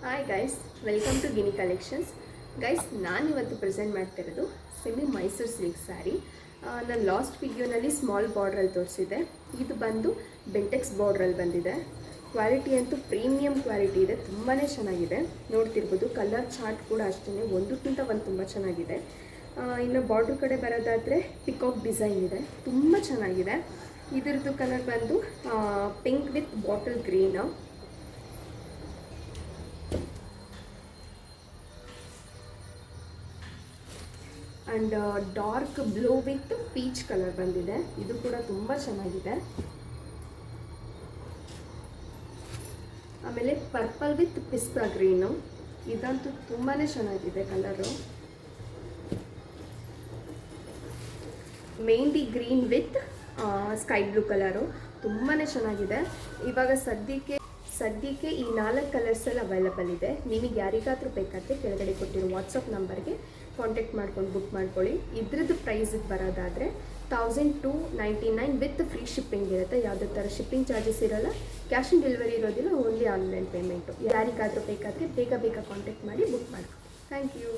Hi guys, welcome to Gini collections. Guys, ನಾನು ಇವತ್ತು present ಮಾಡ್ತಿರೋದು ಸೆಮಿ ಮೈಸೂರು ಸಿಲ್ಕ್ ಸ್ಯಾರಿ. ನಾನು ಲಾಸ್ಟ್ ವಿಡಿಯೋನಲ್ಲಿ ಸ್ಮಾಲ್ ಬಾರ್ಡ್ರಲ್ಲಿ ತೋರಿಸಿದೆ. ಇದು ಬಂದು ಬೆಂಟೆಕ್ಸ್ ಬಾರ್ಡ್ರಲ್ಲಿ ಬಂದಿದೆ. ಕ್ವಾಲಿಟಿ ಅಂತೂ ಪ್ರೀಮಿಯಂ ಕ್ವಾಲಿಟಿ ಇದೆ, ತುಂಬಾ ಚೆನ್ನಾಗಿದೆ. ನೋಡ್ತಿರ್ಬೋದು, ಕಲರ್ ಚಾರ್ಟ್ ಕೂಡ ಅಷ್ಟೇ, ಒಂದಕ್ಕಿಂತ ಒಂದು ತುಂಬ ಚೆನ್ನಾಗಿದೆ. ಇನ್ನು ಬಾರ್ಡ್ರ್ ಕಡೆ ಬರೋದಾದರೆ ಪಿಕಾಕ್ ಡಿಸೈನ್ ಇದೆ, ತುಂಬ ಚೆನ್ನಾಗಿದೆ. ಇದರದ್ದು ಕಲರ್ ಬಂದು pink with bottle green. And dark blue with peach colour ಬಂದಿದೆ. ಇದು ಕೂಡ ತುಂಬ ಚೆನ್ನಾಗಿದೆ. ಆಮೇಲೆ ಪರ್ಪಲ್ ವಿತ್ ಪಿಸ್ತಾ ಗ್ರೀನು, ಇದಂತೂ ತುಂಬಾ ಚೆನ್ನಾಗಿದೆ colour. Mehndi green with sky blue colour, ತುಂಬಾ ಚೆನ್ನಾಗಿದೆ. ಇವಾಗ ಸದ್ಯಕ್ಕೆ ಈ 4 ಕಲರ್ಸಲ್ಲಿ ಅವೈಲಬಲ್ ಇದೆ. ನಿಮಗೆ ಯಾರಿಗಾದರೂ ಬೇಕಾದರೆ ಕೆಳಗಡೆ ಕೊಟ್ಟಿರೋ ವಾಟ್ಸಪ್ ನಂಬರ್ಗೆ ಕಾಂಟ್ಯಾಕ್ಟ್ ಮಾಡ್ಕೊಂಡು ಬುಕ್ ಮಾಡ್ಕೊಳ್ಳಿ. ಇದ್ರದ್ದು ಪ್ರೈಸಿಗೆ ಬರೋದಾದರೆ 1299 ವಿತ್ ಫ್ರೀ ಶಿಪ್ಪಿಂಗ್ ಇರುತ್ತೆ. ಯಾವುದೇ ಥರ ಶಿಪ್ಪಿಂಗ್ ಚಾರ್ಜಸ್ ಇರೋಲ್ಲ, ಕ್ಯಾಶ್ ಆನ್ ಡೆಲಿವರಿ ಇರೋದಿಲ್ಲ, ಓನ್ಲಿ ಆನ್ಲೈನ್ ಪೇಮೆಂಟು. ಯಾರಿಗಾದರೂ ಬೇಕಾದರೆ ಬೇಗ ಕಾಂಟ್ಯಾಕ್ಟ್ ಮಾಡಿ ಬುಕ್ ಮಾಡ್ಕೊಳ್ಳಿ. Thank you.